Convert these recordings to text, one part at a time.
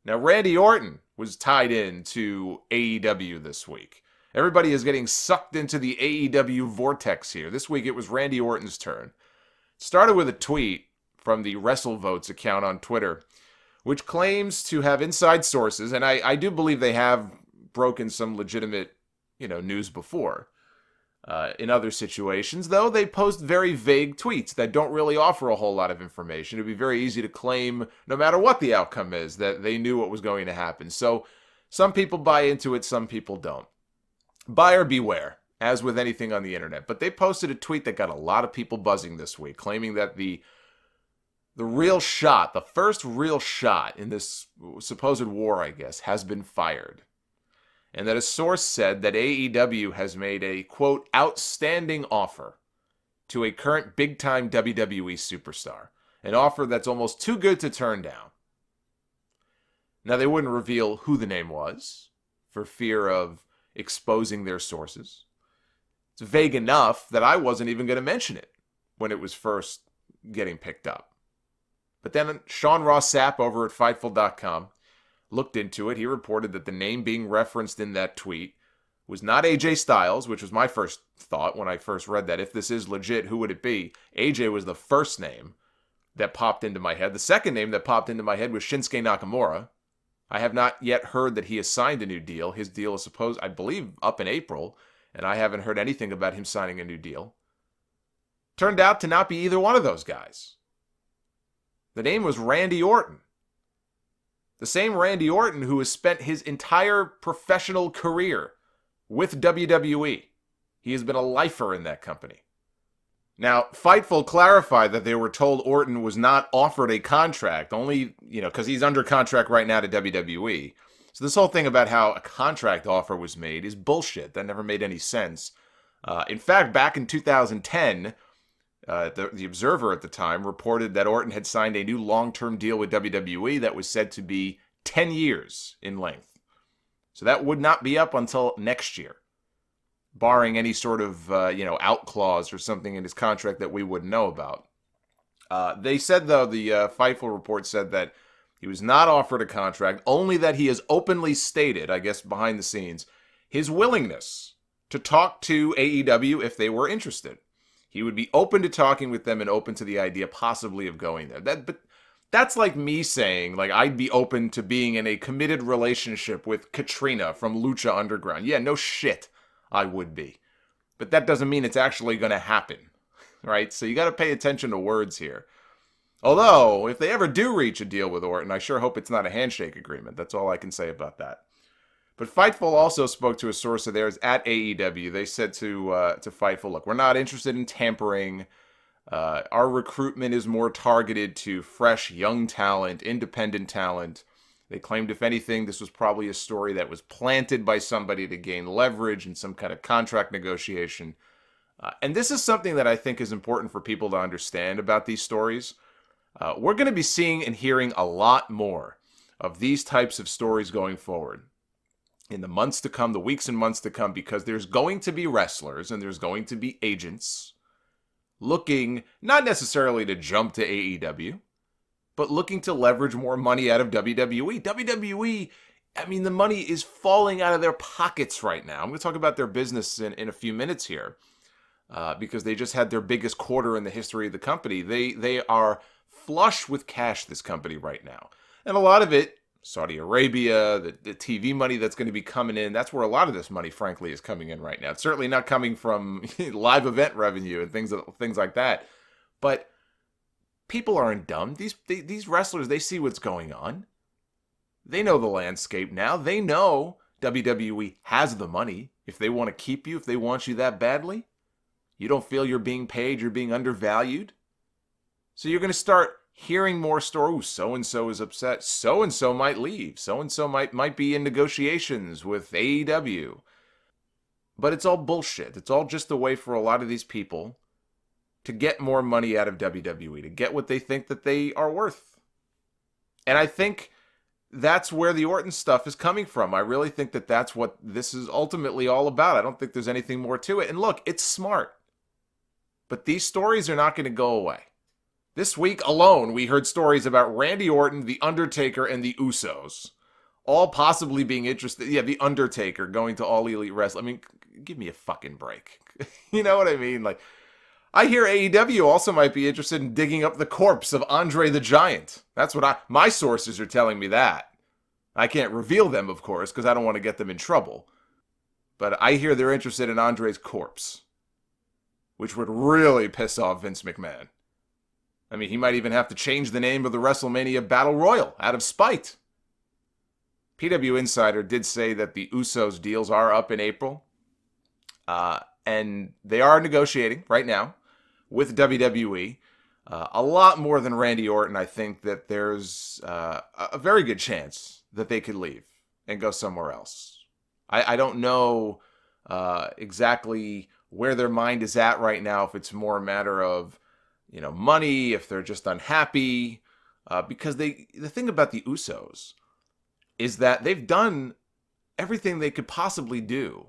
Now, Randy Orton was tied in to AEW this week. Everybody is getting sucked into the AEW vortex here. This week it was Randy Orton's turn. It started with a tweet from the WrestleVotes account on Twitter, which claims to have inside sources, and I do believe they have broken some legitimate, news before. In other situations, though, they post very vague tweets that don't really offer a whole lot of information. It'd be very easy to claim, no matter what the outcome is, that they knew what was going to happen. So some people buy into it, some people don't. Buyer beware, as with anything on the internet. But they posted a tweet that got a lot of people buzzing this week, claiming that the real shot, the first real shot in this supposed war, I guess, has been fired. And that a source said that AEW has made a, quote, outstanding offer to a current big-time WWE superstar. An offer that's almost too good to turn down. Now, they wouldn't reveal who the name was, for fear of exposing their sources. It's vague enough that I wasn't even going to mention it when it was first getting picked up. But then Sean Ross Sapp over at Fightful.com looked into it. He reported that the name being referenced in that tweet was not AJ Styles, which was my first thought when I first read that. If this is legit, who would it be? AJ was the first name that popped into my head. The second name that popped into my head was Shinsuke Nakamura. I have not yet heard that he has signed a new deal. His deal is supposed, I believe, up in April, and I haven't heard anything about him signing a new deal. Turned out to not be either one of those guys. The name was Randy Orton. The same Randy Orton who has spent his entire professional career with WWE. He has been a lifer in that company. Now, Fightful clarified that they were told Orton was not offered a contract, only, because he's under contract right now to WWE. So this whole thing about how a contract offer was made is bullshit. That never made any sense. In fact, back in 2010, the Observer at the time reported that Orton had signed a new long-term deal with WWE that was said to be 10 years in length. So that would not be up until next year, barring any sort of, out clause or something in his contract that we wouldn't know about. They said, though, the Fightful report said that he was not offered a contract, only that he has openly stated, I guess behind the scenes, his willingness to talk to AEW if they were interested. He would be open to talking with them and open to the idea possibly of going there. But that's like me saying, I'd be open to being in a committed relationship with Katrina from Lucha Underground. Yeah, no shit, I would be. But that doesn't mean it's actually going to happen, right? So you got to pay attention to words here. Although, if they ever do reach a deal with Orton, I sure hope it's not a handshake agreement. That's all I can say about that. But Fightful also spoke to a source of theirs at AEW. They said to Fightful, look, we're not interested in tampering. Our recruitment is more targeted to fresh, young talent, independent talent. They claimed, if anything, this was probably a story that was planted by somebody to gain leverage in some kind of contract negotiation. And this is something that I think is important for people to understand about these stories. We're going to be seeing and hearing a lot more of these types of stories going forward in the months to come, the weeks and months to come, because there's going to be wrestlers and there's going to be agents looking not necessarily to jump to AEW, but looking to leverage more money out of WWE. WWE, the money is falling out of their pockets right now. I'm going to talk about their business in a few minutes here, because they just had their biggest quarter in the history of the company. They are flush with cash, this company right now. And a lot of it, Saudi Arabia, the TV money that's going to be coming in, that's where a lot of this money, frankly, is coming in right now. It's certainly not coming from live event revenue and things like that. But people aren't dumb. These wrestlers, they see what's going on. They know the landscape now. They know WWE has the money. If they want to keep you, if they want you that badly, you don't feel you're being paid, you're being undervalued. So you're going to start hearing more stories. So-and-so is upset. So-and-so might leave. So-and-so might be in negotiations with AEW. But it's all bullshit. It's all just a way for a lot of these people to get more money out of WWE, to get what they think that they are worth. And I think that's where the Orton stuff is coming from. I really think that that's what this is ultimately all about. I don't think there's anything more to it. And look, it's smart. But these stories are not going to go away. This week alone, we heard stories about Randy Orton, The Undertaker, and the Usos. all possibly being interested. Yeah, The Undertaker going to All Elite Wrestling. I mean, give me a fucking break. You know what I mean? Like, I hear AEW also might be interested in digging up the corpse of Andre the Giant. That's what my sources are telling me that. I can't reveal them, of course, because I don't want to get them in trouble. But I hear they're interested in Andre's corpse, which would really piss off Vince McMahon. I mean, he might even have to change the name of the WrestleMania Battle Royal out of spite. PW Insider did say that the Usos deals are up in April. And they are negotiating right now with WWE. A lot more than Randy Orton. I think that there's a very good chance that they could leave and go somewhere else. I don't know exactly where their mind is at right now, if it's more a matter of, money, if they're just unhappy. Because the thing about the Usos is that they've done everything they could possibly do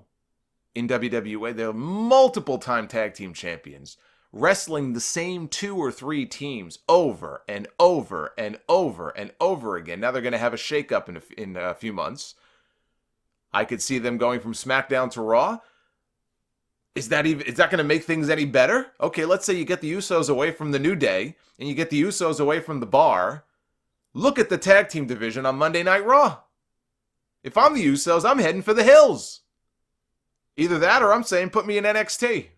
in WWE. They're multiple-time tag team champions, wrestling the same 2 or 3 teams over and over and over and over again. Now they're going to have a shakeup in a few months. I could see them going from SmackDown to Raw. Is that going to make things any better? Okay, let's say you get the Usos away from the New Day and you get the Usos away from the Bar. Look at the tag team division on Monday Night Raw. If I'm the Usos, I'm heading for the hills. Either that or I'm saying put me in NXT.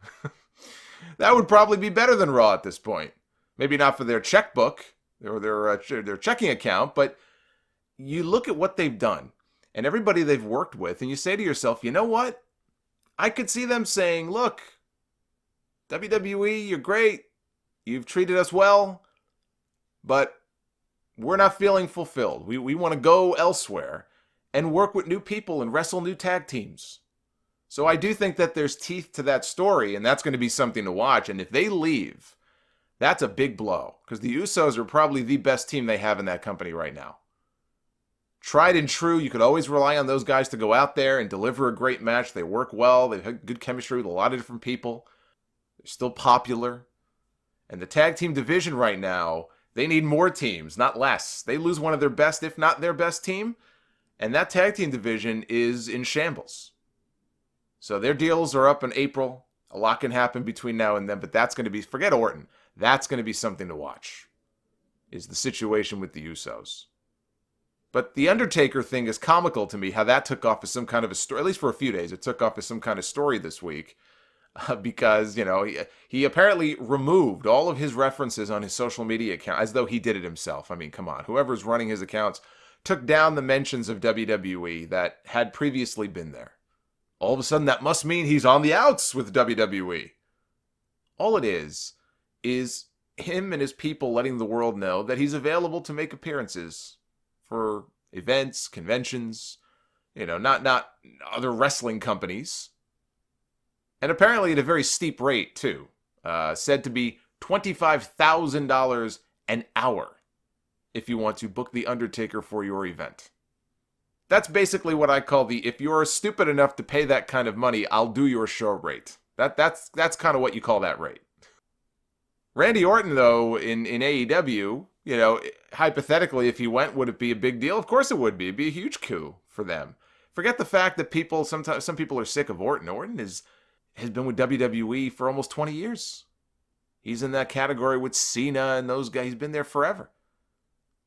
That would probably be better than Raw at this point. Maybe not for their checkbook or their checking account, but you look at what they've done and everybody they've worked with, and you say to yourself, you know what? I could see them saying, look, WWE, you're great. You've treated us well, but we're not feeling fulfilled. We want to go elsewhere and work with new people and wrestle new tag teams. So I do think that there's teeth to that story, and that's going to be something to watch. And if they leave, that's a big blow, because the Usos are probably the best team they have in that company right now. Tried and true, you could always rely on those guys to go out there and deliver a great match. They work well. They have good chemistry with a lot of different people. They're still popular. And the tag team division right now, they need more teams, not less. They lose one of their best, if not their best team, and that tag team division is in shambles. So their deals are up in April. A lot can happen between now and then, but that's going to be, forget Orton, that's going to be something to watch, is the situation with the Usos. But the Undertaker thing is comical to me, how that took off as some kind of a story, at least for a few days. It took off as some kind of story this week because, he apparently removed all of his references on his social media account as though he did it himself. I mean, come on. Whoever's running his accounts took down the mentions of WWE that had previously been there. All of a sudden, that must mean he's on the outs with WWE. All it is him and his people letting the world know that he's available to make appearances for events, conventions, not other wrestling companies. And apparently at a very steep rate, too. Said to be $25,000 an hour if you want to book The Undertaker for your event. That's basically what I call the, if you're stupid enough to pay that kind of money, I'll do your show rate. That's kind of what you call that rate. Randy Orton, though, in AEW, hypothetically, if he went, would it be a big deal? Of course it would be. It'd be a huge coup for them. Forget the fact that some people are sick of Orton. Orton has been with WWE for almost 20 years. He's in that category with Cena and those guys. He's been there forever.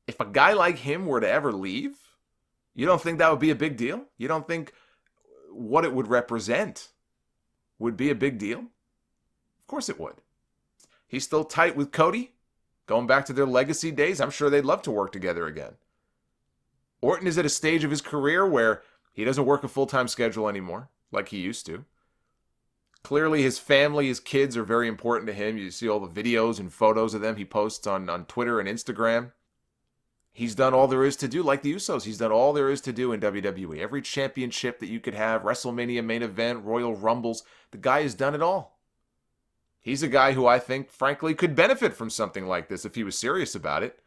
If a guy like him were to ever leave, you don't think that would be a big deal? You don't think what it would represent would be a big deal? Of course it would. He's still tight with Cody. Going back to their legacy days, I'm sure they'd love to work together again. Orton is at a stage of his career where he doesn't work a full-time schedule anymore, like he used to. Clearly, his family, his kids are very important to him. You see all the videos and photos of them he posts on Twitter and Instagram. He's done all there is to do, like the Usos. He's done all there is to do in WWE. Every championship that you could have, WrestleMania main event, Royal Rumbles, the guy has done it all. He's a guy who I think, frankly, could benefit from something like this if he was serious about it.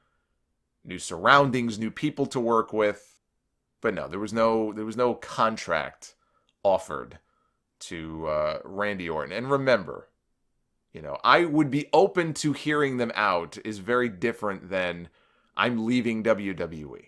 New surroundings, new people to work with. But no, there was no contract offered to Randy Orton. And remember, I would be open to hearing them out is very different than I'm leaving WWE.